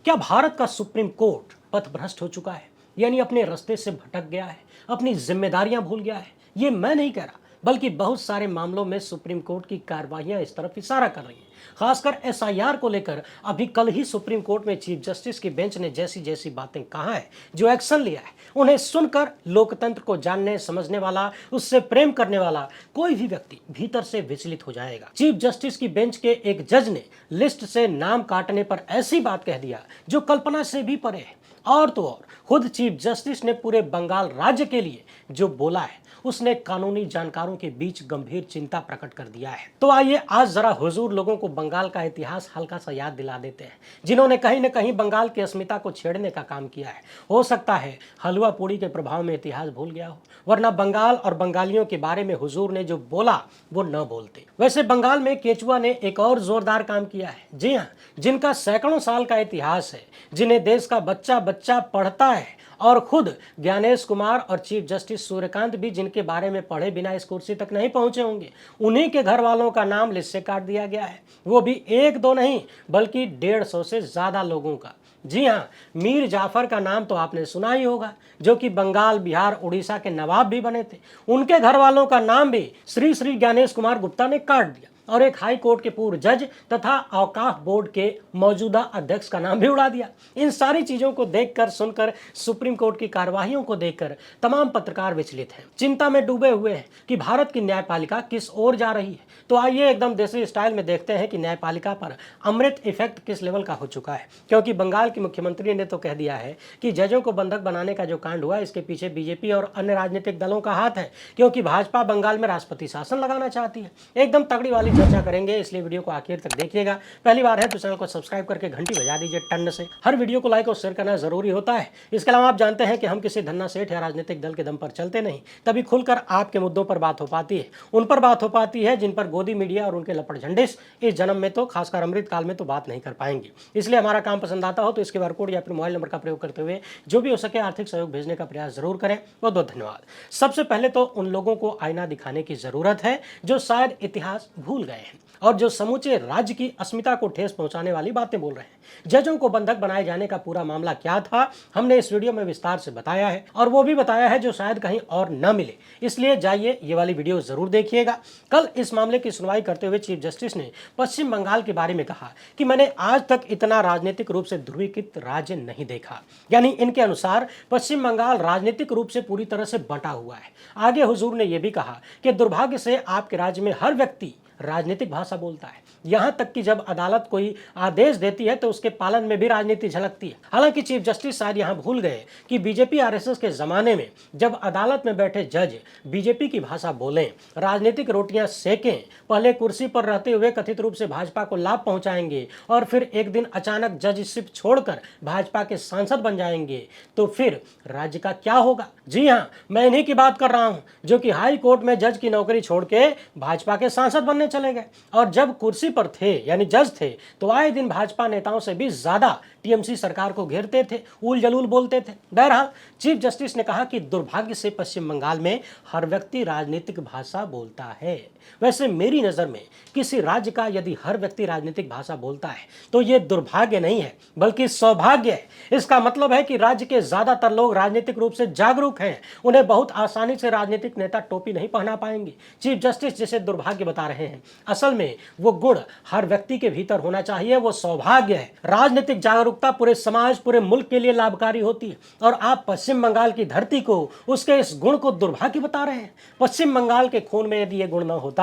क्या भारत का supreme court पथभ्रष्ट हो चुका है, यानी अपने रास्ते से भटक गया है, अपनी जिम्मेदारियां भूल गया है? ये मैं नहीं कह रहा, बल्कि बहुत सारे मामलों में सुप्रीम कोर्ट की कार्रवाइयां इस तरफ इशारा कर रही हैं। खासकर एसआईआर को लेकर अभी कल ही सुप्रीम कोर्ट में चीफ जस्टिस की बेंच ने जैसी जैसी बातें कहा है, जो एक्शन लिया है, उन्हें सुनकर लोकतंत्र को जानने समझने वाला, उससे प्रेम करने वाला कोई भी व्यक्ति भीतर से विचलित हो जाएगा। चीफ जस्टिस की बेंच के एक जज ने लिस्ट से नाम काटने पर ऐसी बात कह दिया जो कल्पना से भी परे है। और तो और खुद चीफ जस्टिस ने पूरे बंगाल राज्य के लिए जो बोला है, उसने कानूनी जानकारों के बीच गंभीर चिंता प्रकट कर दिया है। तो आइए आज जरा हुजूर लोगों को बंगाल का इतिहास हल्का सा याद दिला देते हैं, जिन्होंने कहीं न कहीं बंगाल की अस्मिता को छेड़ने का काम किया है। हो सकता है हलवा पूड़ी के प्रभाव में इतिहास भूल गया हो, वरना बंगाल और बंगालियों के बारे में हुजूर ने जो बोला वो न बोलते। वैसे बंगाल में केचुआ ने एक और जोरदार काम किया है। जी हाँ, जिनका सैकड़ों साल का इतिहास है, जिन्हें देश का बच्चा बच्चा पढ़ता है, और खुद ज्ञानेश कुमार और चीफ जस्टिस सूर्यकांत भी जिनके बारे में पढ़े बिना इस कुर्सी तक नहीं पहुंचे होंगे, उन्हीं के घर वालों का नाम लिस्ट से काट दिया गया है। वो भी एक दो नहीं, बल्कि 150 से ज्यादा लोगों का। जी हाँ, मीर जाफर का नाम तो आपने सुना ही होगा, जो कि बंगाल, बिहार, उड़ीसा के नवाब भी बने थे। उनके घर वालों का नाम भी श्री श्री ज्ञानेश कुमार गुप्ता ने काट दिया, और एक हाई कोर्ट के पूर्व जज तथा औकाफ बोर्ड के मौजूदा अध्यक्ष का नाम भी उड़ा दिया। इन सारी चीजों को देखकर, सुनकर, सुप्रीम कोर्ट की कार्यवाहियों को देखकर तमाम पत्रकार विचलित हैं, चिंता में डूबे हुए हैं कि भारत की न्यायपालिका किस ओर जा रही है। तो आइए एकदम देसी स्टाइल में देखते हैं कि न्यायपालिका पर अमृत इफेक्ट किस लेवल का हो चुका है। क्योंकि बंगाल की मुख्यमंत्री ने तो कह दिया है कि जजों को बंधक बनाने का जो कांड हुआ, इसके पीछे बीजेपी और अन्य राजनीतिक दलों का हाथ है, क्योंकि भाजपा बंगाल में राष्ट्रपति शासन लगाना चाहती है। एकदम तगड़ी वाली चर्चा करेंगे, इसलिए वीडियो को आखिर तक देखिएगा। पहली बार है तो चैनल को सब्सक्राइब करके घंटी बजा दीजिए टन से। हर वीडियो को लाइक और शेयर करना जरूरी होता है। इसके अलावा आप जानते हैं कि हम किसी धन्ना सेठ या राजनीतिक दल के दम पर चलते नहीं, तभी खुलकर आपके मुद्दों पर बात हो पाती है। उन पर बात हो पाती है जिन पर गोदी मीडिया और उनके लपट झंडिस इस जन्म में तो, खासकर अमृत काल में तो बात नहीं कर पाएंगे। इसलिए हमारा काम पसंद आता हो तो इसके QR कोड या फिर मोबाइल नंबर का प्रयोग करते हुए जो भी हो सके आर्थिक सहयोग भेजने का प्रयास जरूर करें। बहुत बहुत धन्यवाद। सबसे पहले तो उन लोगों को आईना दिखाने की जरूरत है जो शायद इतिहास भूल गए हैं और जो समूचे राज्य की अस्मिता को ठेस पहुंचाने वाली बातें बोल रहे हैं। जजों को बंधक बनाए जाने का पूरा मामला क्या था, हमने इस वीडियो में विस्तार से बताया है, और वो भी बताया है जो शायद कहीं और न मिले। इसलिए जाइए ये वाली वीडियो जरूर देखिएगा। कल इस मामले की सुनवाई करते हुए चीफ जस्टिस ने पश्चिम बंगाल के बारे में कहा कि मैंने आज तक इतना राजनीतिक रूप से ध्रुवीकृत राज्य नहीं देखा। यानी इनके अनुसार पश्चिम बंगाल राजनीतिक रूप से पूरी तरह से बंटा हुआ है। आगे हुजूर ने यह भी कहा कि दुर्भाग्य से आपके राज्य में हर व्यक्ति राजनीतिक भाषा बोलता है, यहां तक कि जब अदालत कोई आदेश देती है तो उसके पालन में भी राजनीति झलकती है। हालांकि चीफ जस्टिस शायद यहां भूल गए कि बीजेपी आरएसएस के जमाने में जब अदालत में बैठे जज बीजेपी की भाषा बोलें, राजनीतिक रोटियां सेकें, पहले कुर्सी पर रहते हुए कथित रूप से भाजपा को लाभ पहुंचाएंगे और फिर एक दिन अचानक जजशिप छोड़कर भाजपा के सांसद बन जाएंगे, तो फिर राज्य का क्या होगा? जी हाँ, मैं इन्हीं की बात कर रहा हूं जो कि हाई कोर्ट में जज की नौकरी छोड़ के भाजपा के सांसद बनने चले गए, और जब कुर्सी पर थे यानी जज थे तो आए दिन भाजपा नेताओं से भी ज्यादा टीएमसी सरकार को घेरते थे, उल जलूल बोलते थे। बहरहाल चीफ जस्टिस ने कहा कि दुर्भाग्य से पश्चिम बंगाल में हर व्यक्ति राजनीतिक भाषा बोलता है। वैसे मेरी नजर में किसी राज्य का यदि हर व्यक्ति राजनीतिक भाषा बोलता है तो यह दुर्भाग्य नहीं है बल्कि सौभाग्य है। इसका मतलब है कि राज्य के ज्यादातर लोग राजनीतिक रूप से जागरूक हैं, उन्हें बहुत आसानी से राजनीतिक नेता टोपी नहीं पहना पाएंगे। चीफ जस्टिस जिसे दुर्भाग्य बता रहे हैं, असल में वो गुण हर व्यक्ति के भीतर होना चाहिए, वो सौभाग्य है। राजनीतिक जागरूकता पूरे समाज, पूरे मुल्क के लिए लाभकारी होती है, और आप पश्चिम बंगाल की धरती को, उसके इस गुण को दुर्भाग्य बता रहे हैं। पश्चिम बंगाल के खून में यदि ये गुण न होता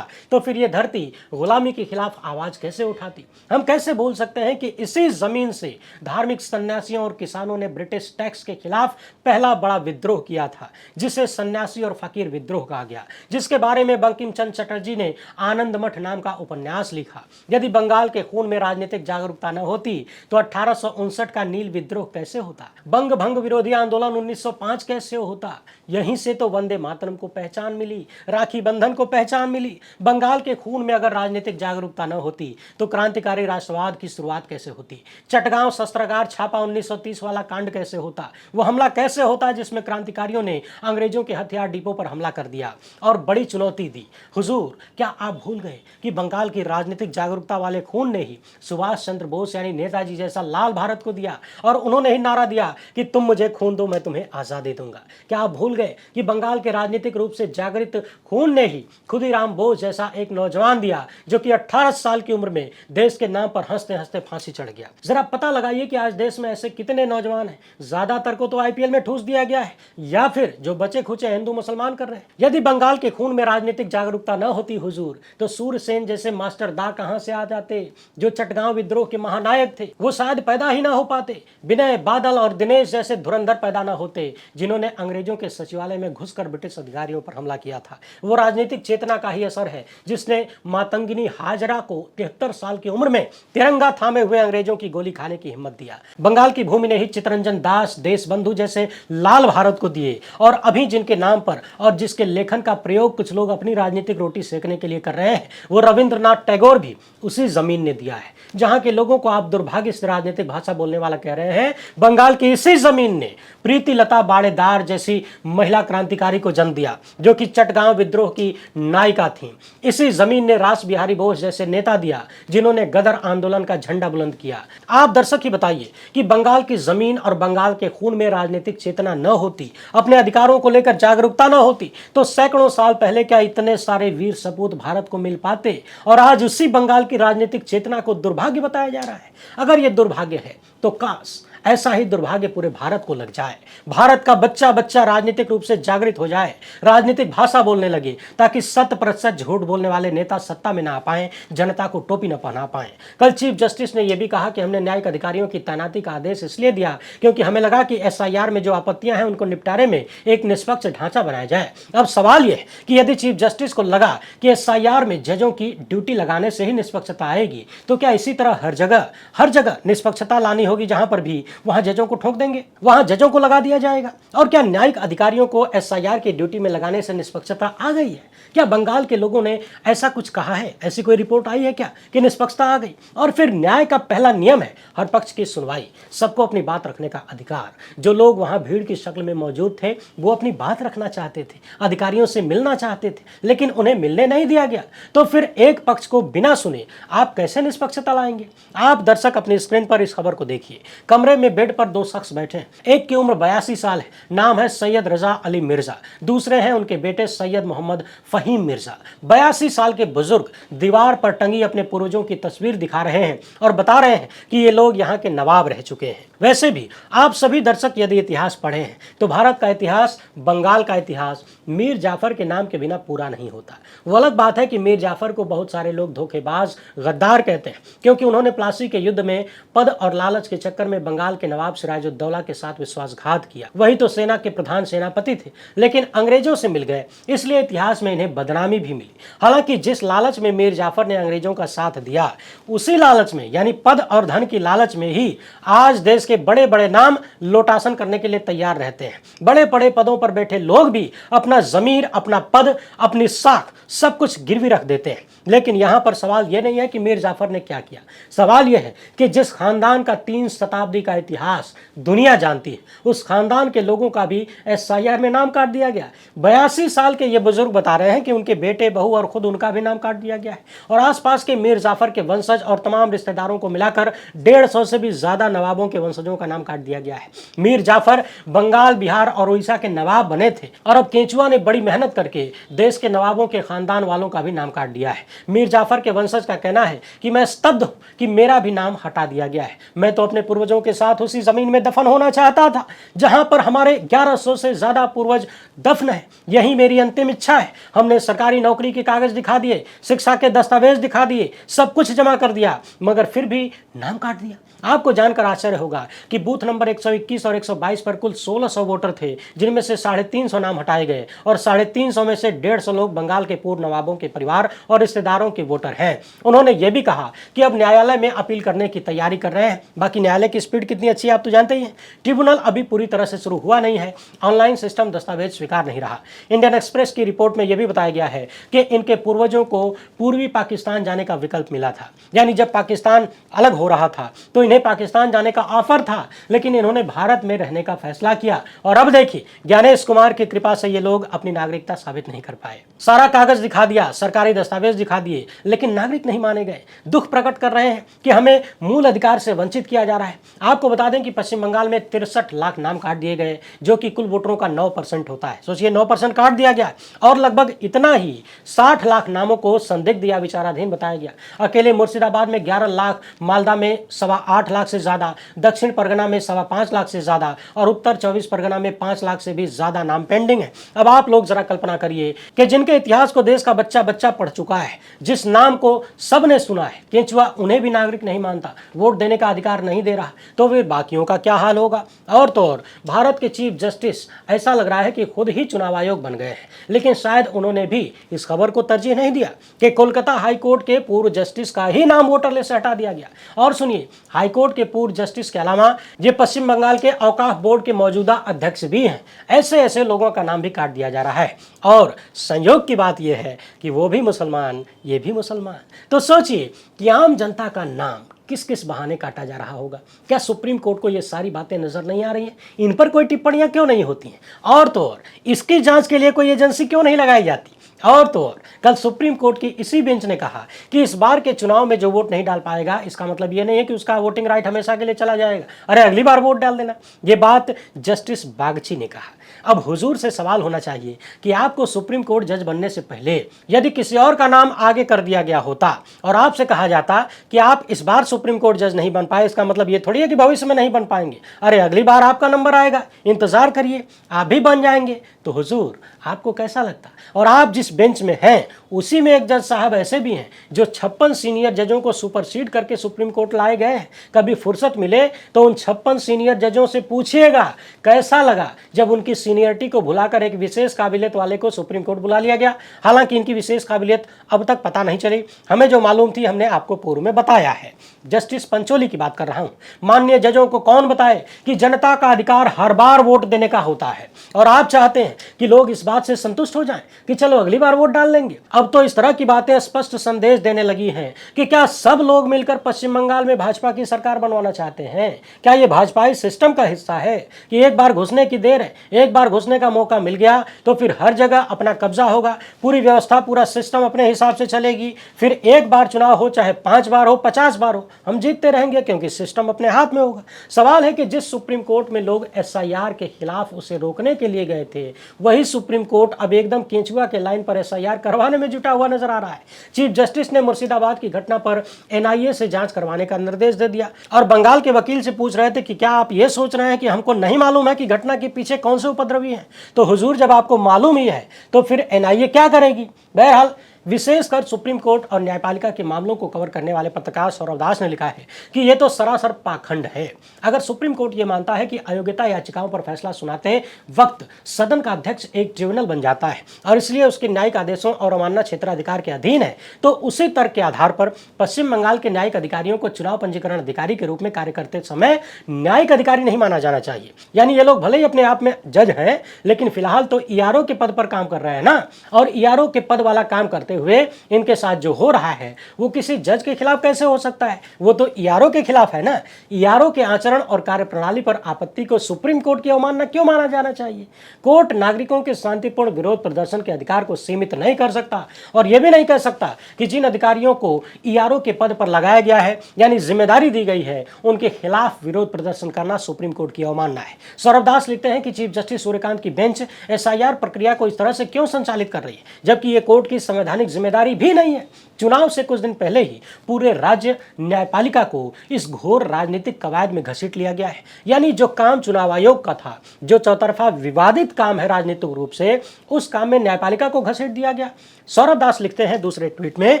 तो फिर ये धरती गुलामी के खिलाफ आवाज कैसे उठाती? हम कैसे भूल सकते हैं कि इसी जमीन से धार्मिक सन्यासियों और किसानों ने ब्रिटिश टैक्स के खिलाफ पहला बड़ा विद्रोह किया था, जिसे सन्यासी और फकीर विद्रोह कहा गया, जिसके बारे में बंकिम चंद्र चटर्जी ने आनंद मठ नाम का उपन्यास लिखा। यदि बंगाल के खून में राजनीतिक जागरूकता न होती तो 1859 का नील विद्रोह कैसे होता? बंग भंग विरोधी आंदोलन 1905 कैसे होता? यहीं से तो वंदे मातरम को पहचान मिली, राखी बंधन को पहचान मिली। बंगाल के खून में अगर राजनीतिक जागरूकता न होती तो क्रांतिकारी राष्ट्रवाद की शुरुआत कैसे होती? चटगांव शस्त्रागार छापा 1930 वाला कांड कैसे होता? वो हमला कैसे होता जिसमें क्रांतिकारियों ने अंग्रेजों के हथियार डिपो पर हमला कर दिया और बड़ी चुनौती दी? हुजूर, क्या आप भूल गए कि बंगाल की राजनीतिक जागरूकता वाले खून ने ही सुभाष चंद्र बोस यानी नेताजी जैसा लाल भारत को दिया और उन्होंने ही नारा दिया कि तुम मुझे खून दो, मैं तुम्हें आजादी दूंगा? क्या आप भूल गए कि बंगाल के राजनीतिक रूप से जागृत खून ने ही खुदीराम बोस जैसा एक नौजवान दिया जो कि 18 साल की उम्र में देश के नाम पर हंसते हंसते फांसी चढ़ गया? जरा पता लगाइए कि आज देश में ऐसे कितने नौजवान हैं। ज्यादातर को तो आईपीएल में ठूस दिया गया है या फिर जो बचे खुचे हिंदू मुसलमान कर रहे हैं। यदि बंगाल के खून में राजनीतिक जागरूकता न होती हुजूर, तो सूरसेन जैसे मास्टर दा कहां से आ जाते? जो चटगांव विद्रोह के महानायक थे वो शायद पैदा ही ना हो पाते। विनय बादल और दिनेश जैसे धुरंधर पैदा ना होते जिन्होंने अंग्रेजों के सचिवालय में घुसकर ब्रिटिश अधिकारियों पर हमला किया था। वो राजनीतिक चेतना का ही असर है जिसने मातंगिनी हाजरा को 73 साल की उम्र में तिरंगा थामे हुए अंग्रेजों की गोली खाने की हिम्मत दिया। बंगाल की भूमि ने ही चित्तरंजन दास, देशबंधु जैसे लाल भारत को दिए और अभी जिनके नाम पर और जिसके लेखन का प्रयोग कुछ लोग अपनी राजनीतिक रोटी सेकने के लिए कर रहे हैं, वो रविंद्रनाथ टैगोर भी उसी जमीन ने दिया है जहां के लोगों को आप दुर्भाग्य से राजनीतिक भाषा बोलने वाला कह रहे हैं। बंगाल की इसी जमीन ने प्रीति लता बाड़ेदार जैसी महिला क्रांतिकारी को जन्म दिया जो कि चटगांव विद्रोह की नायिका थी। इसी जमीन ने रास बिहारी बोस जैसे नेता दिया जिन्होंने गदर आंदोलन का झंडा बुलंद किया। आप दर्शक ही बताइए कि बंगाल की जमीन और बंगाल के खून में राजनीतिक चेतना न होती, अपने अधिकारों को लेकर जागरूकता न होती, तो सैकड़ों साल पहले क्या इतने सारे वीर सपूत भारत को मिल पाते? और आज उसी बंगाल की राजनीतिक चेतना को दुर्भाग्य बताया जा रहा है। अगर यह दुर्भाग्य है तो काश ऐसा ही दुर्भाग्य पूरे भारत को लग जाए। भारत का बच्चा बच्चा राजनीतिक रूप से जागृत हो जाए, राजनीतिक भाषा बोलने लगे, ताकि 100% झूठ बोलने वाले नेता सत्ता में ना आ पाए, जनता को टोपी न पहना पाए। कल चीफ जस्टिस ने यह भी कहा कि हमने न्यायिक अधिकारियों की तैनाती का आदेश इसलिए दिया क्योंकि हमें लगा कि एसआईआर में जो आपत्तियां हैं उनको निपटारे में एक निष्पक्ष ढांचा बनाया जाए। अब सवाल यह है कि यदि चीफ जस्टिस को लगा कि एसआईआर में जजों की ड्यूटी लगाने से ही निष्पक्षता आएगी, तो क्या इसी तरह हर जगह निष्पक्षता लानी होगी? जहां पर भी वहां जजों को ठोक देंगे, वहां जजों को लगा दिया जाएगा। और क्या न्यायिक अधिकारियों को एसआईआर की ड्यूटी में लगाने से निष्पक्षता आ गई है? क्या बंगाल के लोगों ने ऐसा कुछ कहा है? ऐसी कोई रिपोर्ट आई है क्या कि निष्पक्षता आ गई? और फिर न्याय का पहला नियम है हर पक्ष की सुनवाई, सबको अपनी बात रखने का अधिकार। जो लोग वहां भीड़ की शक्ल में मौजूद थे वो अपनी बात रखना चाहते थे, अधिकारियों से मिलना चाहते थे, लेकिन उन्हें मिलने नहीं दिया गया। तो फिर एक पक्ष को बिना सुने आप कैसे निष्पक्षता लाएंगे? आप दर्शक अपनी स्क्रीन पर इस खबर को देखिए। कमरे में बेड पर दो शख्स बैठे हैं। एक की उम्र 82 साल है, नाम है सैयद रजा अली मिर्जा। दूसरे हैं उनके बेटे सैयद मोहम्मद फहीम मिर्जा। 82 साल के बुजुर्ग दीवार पर टंगी अपने पूर्वजों की तस्वीर दिखा रहे हैं और बता रहे हैं कि ये लोग यहाँ के नवाब रह चुके हैं। वैसे भी आप सभी दर्शक यदि इतिहास पढ़े हैं तो भारत का इतिहास, बंगाल का इतिहास मीर जाफर के नाम के बिना पूरा नहीं होता। वो अलग बात है कि मीर जाफर को बहुत सारे लोग धोखेबाज, गद्दार कहते हैं क्योंकि उन्होंने प्लासी के युद्ध में पद और लालच के चक्कर में बंगाल के नवाब सिराजुद्दौला के साथ विश्वासघात किया। वही तो सेना के प्रधान सेनापति थे, लेकिन अंग्रेजों से मिल गए, इसलिए इतिहास में इन्हें बदनामी भी मिली। हालांकि जिस लालच में मीर जाफर ने अंग्रेजों का साथ दिया, उसी लालच में यानी पद और धन की लालच में ही आज देश के बड़े बड़े नाम लोटासन करने के लिए तैयार रहते हैं। बड़े बड़े पदों पर बैठे लोग भी अपना जमीर, अपना पद, अपनी साख सब कुछ गिरवी रख देते हैं। लेकिन यहां पर सवाल यह नहीं है कि मीर जाफर ने क्या किया, सवाल यह है कि जिस खानदान का 3 शताब्दी का इतिहास दुनिया जानती है, उस खानदान के लोगों का भी एसआईआर में नाम काट दिया गया। 82 साल के ये बुजुर्ग बता रहे हैं कि उनके बेटे, बहू और खुद उनका भी नाम काट दिया गया है। और आसपास के मीर जाफर के वंशज और तमाम रिश्तेदारों को मिलाकर 150 से भी ज्यादा नवाबों के वंशजों का नाम काट दिया गया है। मीर जाफर बंगाल, बिहार और उड़ीसा के नवाब बने थे और अब केंचुआ ने बड़ी मेहनत करके देश के नवाबों के खानदान वालों का भी नाम काट दिया है। मीर जाफर के वंशज का कहना है कि मैं स्तब्ध हूं कि मेरा भी नाम हटा दिया गया है। मैं तो अपने पूर्वजों के साथ उसी जमीन में दफन होना चाहता था जहां पर हमारे 1100 से ज्यादा पूर्वज दफन है। यही मेरी अंतिम इच्छा है। हमने सरकारी नौकरी के कागज दिखा दिए, शिक्षा के दस्तावेज दिखा दिए, सब कुछ जमा कर दिया, मगर फिर भी नाम काट दिया। आपको जानकर आश्चर्य होगा कि बूथ नंबर 121 और 122 पर कुल 1600 वोटर थे, जिनमें से 350 नाम हटाए गए और 350 में से 150 लोग बंगाल के पूर्व नवाबों के परिवार और रिश्तेदारों के वोटर हैं। उन्होंने यह भी कहा कि अब न्यायालय में अपील करने की तैयारी कर रहे हैं। बाकी न्यायालय की स्पीड कितनी अच्छी है आप तो जानते ही हैं। ट्रिब्यूनल अभी पूरी तरह से शुरू हुआ नहीं है, ऑनलाइन सिस्टम दस्तावेज स्वीकार नहीं रहा। इंडियन एक्सप्रेस की रिपोर्ट में यह भी बताया गया है कि इनके पूर्वजों को पूर्वी पाकिस्तान जाने का विकल्प मिला था, यानी जब पाकिस्तान अलग हो रहा था तो इन्हें पाकिस्तान जाने का ऑफर था, लेकिन इन्होंने भारत में रहने का फैसला किया। और अब देखिए, ज्ञानेश कुमार की कृपा से ये लोग अपनी नागरिकता साबित नहीं कर पाए। सारा कागज दिखा दिया, सरकारी सरकारी दस्तावेज दिखा दिए, लेकिन नागरिक नहीं माने गए। दुख प्रकट कर रहे हैं कि हमें मूल अधिकार से वंचित किया जा रहा है। आपको बता दें कि पश्चिम बंगाल में 63 लाख नाम काट दिए गए, जो कि कुल वोटरों का 9% होता है। सोचिए, 9% काट दिया गया और लगभग इतना ही 60 लाख नामों को संदिग्ध या विचाराधीन बताया गया। अकेले मुर्शिदाबाद में 11 लाख, मालदा में 8.25 लाख से ज्यादा, दक्षिण परगना में 5.25 लाख से ज्यादा और उत्तर 24 परगना में 5 लाख से भी ज्यादा नाम पेंडिंग है। अब आप लोग जरा कल्पना करिए कि जिनके इतिहास को देश का बच्चा बच्चा पढ़ चुका है, जिस नाम को सबने सुना है, केंचुआ, उन्हें भी नागरिक नहीं मानता, वोट देने का अधिकार नहीं दे रहा, तो फिर बाकियों का क्या हाल होगा। और तो और भारत के चीफ जस्टिस ऐसा लग रहा है कि खुद ही चुनाव आयोग बन गए हैं, लेकिन शायद उन्होंने भी इस खबर को तरजीह नहीं दिया कि कोलकाता हाईकोर्ट के पूर्व जस्टिस का ही नाम वोटर लिस्ट से हटा दिया गया। और सुनिए, हाईकोर्ट के पूर्व जस्टिस के अलावा ये पश्चिम बंगाल के औकाफ बोर्ड के मौजूदा अध्यक्ष भी हैं। ऐसे ऐसे लोगों का नाम भी काट दिया जा रहा है और संयोग की बात यह है कि वो भी मुसलमान, ये भी मुसलमान। तो सोचिए कि आम जनता का नाम किस किस बहाने काटा जा रहा होगा। क्या सुप्रीम कोर्ट को ये सारी बातें नजर नहीं आ रही हैं? इन पर कोई टिप्पणियां क्यों नहीं होती हैं? और तो और इसकी जांच के लिए कोई एजेंसी क्यों नहीं लगाई जाती? और तो और कल सुप्रीम कोर्ट की इसी बेंच ने कहा कि इस बार के चुनाव में जो वोट नहीं डाल पाएगा, इसका मतलब ये नहीं है कि उसका वोटिंग राइट हमेशा के लिए चला जाएगा। अरे अगली बार वोट डाल देना। ये बात जस्टिस बागची ने कहा। अब हुजूर से सवाल होना चाहिए कि आपको सुप्रीम कोर्ट जज बनने से पहले यदि किसी और का नाम आगे कर दिया गया होता और आपसे कहा जाता कि आप इस बार सुप्रीम कोर्ट जज नहीं बन पाए, इसका मतलब ये थोड़ी है कि भविष्य में नहीं बन पाएंगे। अरे अगली बार आपका नंबर आएगा, इंतजार करिए, आप भी बन जाएंगे। तो हुजूर, आपको कैसा लगता? और आप जिस बेंच में हैं उसी में एक जज साहब ऐसे भी हैं जो 56 सीनियर जजों को सुपरसीड करके सुप्रीम कोर्ट लाए गए हैं। कभी फुर्सत मिले तो उन 56 सीनियर जजों से पूछिएगा कैसा लगा जब उनकी सीनियरिटी को भुलाकर एक विशेष काबिलियत वाले को सुप्रीम कोर्ट बुला लिया गया। हालांकि इनकी विशेष काबिलियत अब तक पता नहीं चली, हमें जो मालूम थी हमने आपको पूर्व में बताया है। जस्टिस पंचोली की बात कर रहा हूं। माननीय जजों को कौन बताए कि जनता का अधिकार हर बार वोट देने का होता है और आप चाहते हैं कि लोग इस बात से संतुष्ट हो जाएं कि चलो अगली बार वोट डाल लेंगे। अब तो इस तरह की बातें स्पष्ट संदेश देने लगी हैं कि क्या सब लोग मिलकर पश्चिम बंगाल में भाजपा की सरकार बनवाना चाहते हैं? क्या ये भाजपाई सिस्टम का हिस्सा है कि एक बार घुसने की देर है, एक बार घुसने का मौका मिल गया तो फिर हर जगह अपना कब्जा होगा, पूरी व्यवस्था, पूरा सिस्टम अपने हिसाब से चलेगी, फिर एक बार चुनाव हो चाहे 5 बार हो, 50 बार हो, हम जीतते रहेंगे क्योंकि सिस्टम अपने हाथ में होगा। सवाल है कि जिस सुप्रीम कोर्ट में लोग SIR के खिलाफ उसे रोकने के लिए गए थे, वही सुप्रीम कोर्ट अब एकदम केंचुआ के लाइन पर SIR करवाने में जुटा हुआ नजर आ रहा है। चीफ जस्टिस ने मुर्शिदाबाद की घटना पर NIA से जांच करवाने का निर्देश दे दिया और बंगाल के वकील से पूछ रहे थे कि क्या आप ये सोच रहे हैं कि हमको नहीं मालूम है कि घटना के पीछे कौन से उपद्रवी हैं? तो हुजूर, जब आपको मालूम ही है तो फिर NIA क्या करेगी? बहरहाल, विशेषकर सुप्रीम कोर्ट और न्यायपालिका के मामलों को कवर करने वाले पत्रकार सौरभ दास ने लिखा है कि यह तो सरासर पाखंड है। अगर सुप्रीम कोर्ट ये मानता है कि अयोग्यता याचिकाओं पर फैसला सुनाते वक्त सदन का अध्यक्ष एक ट्रिब्यूनल बन जाता है और इसलिए उसके न्यायिक आदेशों और अवमानना क्षेत्राधिकार के अधीन है, तो उसी तर्क के आधार पर पश्चिम बंगाल के न्यायिक अधिकारियों को चुनाव पंजीकरण अधिकारी के रूप में कार्य करते समय न्यायिक अधिकारी नहीं माना जाना चाहिए। यानी ये लोग भले ही अपने आप में जज हैं, लेकिन फिलहाल तो ERO के पद पर काम कर रहे हैं ना, और ERO के पद वाला काम करते हुए इनके साथ जो हो रहा है वो किसी जज के खिलाफ कैसे हो सकता है? वो तो ERO के खिलाफ है ना। ERO के आचरण और कार्यप्रणाली पर आपत्ति को सुप्रीम कोर्ट की अवमानना क्यों माना जाना चाहिए? कोर्ट नागरिकों के शांतिपूर्ण विरोध प्रदर्शन के अधिकार को सीमित नहीं कर सकता और यह भी नहीं कह सकता कि जिन अधिकारियों को ERO के पद पर लगाया गया है, यानी जिम्मेदारी दी गई है, उनके खिलाफ विरोध प्रदर्शन करना सुप्रीम कोर्ट की अवमानना है। सौरभ दास लिखते हैं कि चीफ जस्टिस सूर्यकांत की बेंच SIR प्रक्रिया को इस तरह से क्यों संचालित कर रही है, जबकि यह कोर्ट की संवैधानिक जिम्मेदारी भी नहीं है। चुनाव से कुछ दिन पहले ही पूरे राज्य न्यायपालिका को इस घोर राजनीतिक कवायद में घसीट लिया गया है। यानी जो काम चुनाव आयोग का था, जो चौतरफा विवादित काम है राजनीतिक रूप से, उस काम में न्यायपालिका को घसीट दिया गया। सौरभ दास लिखते हैं दूसरे ट्वीट में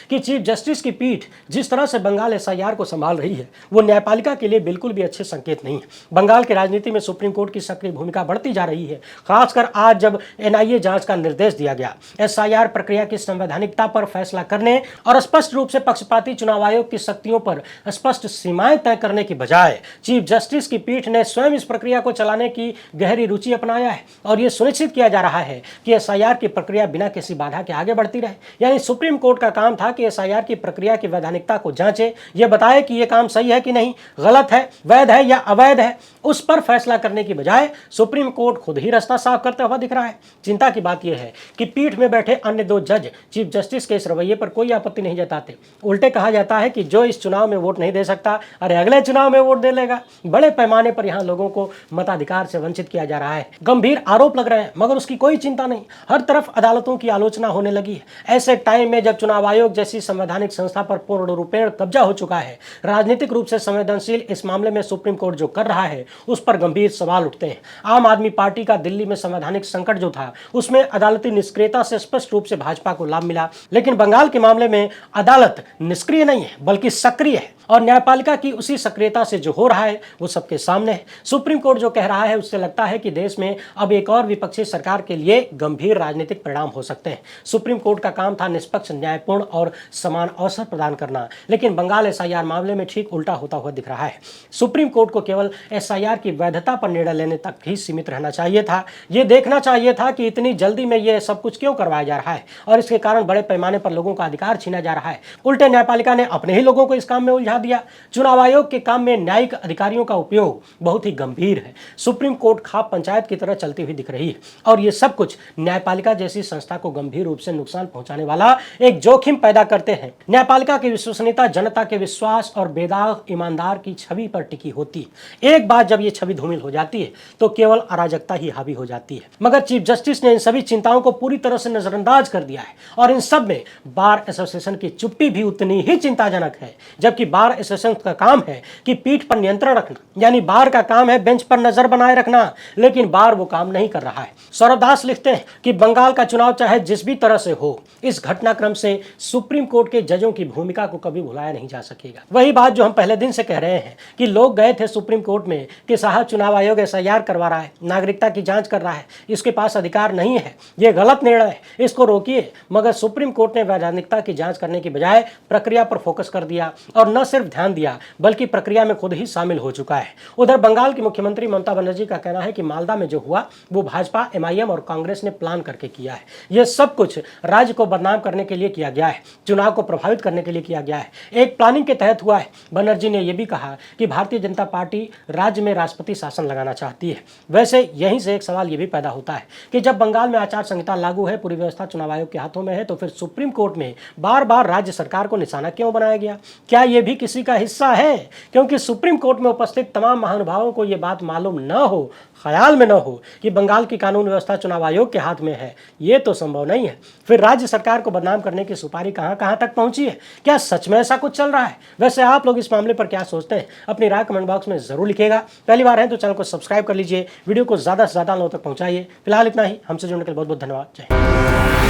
कि चीफ जस्टिस की पीठ जिस तरह से बंगाल SIR को संभाल रही है वो न्यायपालिका के लिए बिल्कुल भी अच्छे संकेत नहीं है। बंगाल की राजनीति में सुप्रीम कोर्ट की सक्रिय भूमिका बढ़ती जा रही है, खासकर आज जब NIA जांच का निर्देश दिया गया। SIR प्रक्रिया की संवैधानिकता पर फैसला करने और स्पष्ट रूप से पक्षपाती चुनाव आयोग की शक्तियों पर स्पष्ट सीमाएं तय करने की बजाय चीफ जस्टिस की पीठ ने स्वयं इस प्रक्रिया को चलाने की गहरी रुचि अपनाया है और यह सुनिश्चित किया जा रहा है कि एसआईआर की प्रक्रिया बिना किसी बाधा के आगे बढ़ती रहे। यानी सुप्रीम कोर्ट का काम था कि एसआईआर की प्रक्रिया की वैधानिकता को जांचे, यह बताए कि यह काम सही है कि नहीं, गलत है, वैध है या अवैध है, उस पर फैसला करने की बजाय सुप्रीम कोर्ट खुद ही रास्ता साफ करते हुए दिख रहा है। चिंता की बात यह है कि पीठ में बैठे अन्य दो जज चीफ जस्टिस के इस रवैये पर कोई आपत्ति नहीं जताते। उल्टे कहा जाता है कि जो इस चुनाव में वोट नहीं दे सकता, अरे अगले चुनाव में वोट दे लेगा। बड़े पैमाने पर यहां लोगों को मताधिकार से वंचित किया जा रहा है। गंभीर आरोप लग रहे हैं मगर उसकी कोई चिंता नहीं। हर तरफ अदालतों की आलोचना होने लगी है। ऐसे टाइम में जब चुनाव आयोग जैसी संवैधानिक संस्था पर पूर्ण रूपेण कब्जा हो चुका है, राजनीतिक रूप से संवेदनशील इस मामले में सुप्रीम कोर्ट जो कर रहा है उस पर गंभीर सवाल उठते हैं। आम आदमी पार्टी का दिल्ली में संवैधानिक संकट जो था उसमें अदालती निष्क्रियता से स्पष्ट रूप से भाजपा को लाभ मिला, लेकिन बंगाल के मामले में अदालत निष्क्रिय नहीं है बल्कि सक्रिय है और न्यायपालिका की उसी सक्रियता से जो हो रहा है वो सबके सामने है। सुप्रीम कोर्ट जो कह रहा है उससे लगता है कि देश में अब एक और विपक्षी सरकार के लिए गंभीर राजनीतिक परिणाम हो सकते हैं। सुप्रीम कोर्ट का काम था निष्पक्ष, न्यायपूर्ण और समान अवसर प्रदान करना, लेकिन बंगाल एसआईआर मामले में ठीक उल्टा होता हुआ दिख रहा है। सुप्रीम कोर्ट को केवल एसआईआर की वैधता पर निर्णय लेने तक ही सीमित रहना चाहिए था। यह देखना चाहिए था कि इतनी जल्दी में यह सब कुछ क्यों करवाया जा रहा है और इसके कारण बड़े पैमाने पर लोगों का अधिकार छीना जा रहा है। उल्टे न्यायपालिका ने अपने ही लोगों को इस काम में उलझा दिया। चुनाव आयोग के काम में न्यायिक अधिकारियों का उपयोग बहुत ही गंभीर है। सुप्रीम कोर्ट खाप पंचायत की तरह चलती हुई दिख रही है और यह सब कुछ न्यायपालिका जैसी संस्था को गंभीर रूप से नुकसान पहुंचाने वाला एक जोखिम पैदा करते हैं। न्यायपालिका की विश्वसनीयता जनता के विश्वास और बेदाग ईमानदार की छवि पर टिकी होती है। एक बार जब यह छवि धूमिल हो जाती है तो केवल अराजकता ही हावी हो जाती है। मगर चीफ जस्टिस ने इन सभी चिंताओं को पूरी तरह से नजरअंदाज कर दिया है और इन सब में बार एसोसिएशन की चुप्पी भी उतनी ही चिंताजनक है। जबकि बार एसोसिएशन का काम है कि पीठ पर नियंत्रण रखना, यानी बार का काम है बेंच पर नजर बनाए रखना, लेकिन बार वो काम नहीं कर रहा है। सौरभ दास लिखते हैं कि बंगाल का चुनाव चाहे जिस भी तरह से हो, इस घटनाक्रम से सुप्रीम कोर्ट के जजों की भूमिका को कभी भुलाया नहीं जा सकेगा। वही बात जो हम पहले दिन से कह रहे हैं कि लोग गए थे सुप्रीम कोर्ट में कि साहब चुनाव आयोग एसआईआर करवा रहा है, नागरिकता की जांच कर रहा है, इसके पास अधिकार नहीं है, यह गलत निर्णय है, इसको रोकिए। मगर सुप्रीम कोर्ट ने वैधानिकता की जांच करने की बजाय प्रक्रिया पर फोकस कर दिया और न सिर्फ ध्यान दिया बल्कि प्रक्रिया में खुद ही शामिल हो चुका है। उधर बंगाल की मुख्यमंत्री ममता बनर्जी का कहना है कि मालदा में जो हुआ वो भाजपा, एमआईएम और कांग्रेस ने प्लान करके किया है। यह सब कुछ राज्य को बदनाम करने के लिए किया गया है, चुनाव को प्रभावित करने के लिए किया गया है, एक प्लानिंग के तहत हुआ है। बनर्जी ने यह भी कहा कि भारतीय जनता पार्टी राज्य में राष्ट्रपति शासन लगाना चाहती है। वैसे यहीं से एक सवाल यह भी पैदा होता है कि जब बंगाल में आचार संहिता लागू है, पूरी व्यवस्था चुनाव आयोग के हाथों में है, तो फिर सुप्रीम कोर्ट में बार बार राज्य सरकार को निशाना क्यों बनाया गया? क्या यह भी किसी का हिस्सा है? क्योंकि सुप्रीम कोर्ट में उपस्थित तमाम महानुभावों को यह बात मालूम न हो, ख्याल में न हो कि बंगाल की कानून व्यवस्था चुनाव आयोग के हाथ में है, ये तो संभव नहीं है। फिर राज्य सरकार को बदनाम करने की सुपारी कहां कहां तक पहुंची है? क्या सच में ऐसा कुछ चल रहा है? वैसे आप लोग इस मामले पर क्या सोचते हैं? अपनी राय कमेंट बॉक्स में जरूर लिखिएगा। पहली बार है तो चैनल को सब्सक्राइब कर लीजिए, वीडियो को ज्यादा से ज्यादा लोगों तक पहुंचाइए। फिलहाल इतना ही, हमसे जुड़ने के लिए बहुत बहुत धन्यवाद। जय हिंद।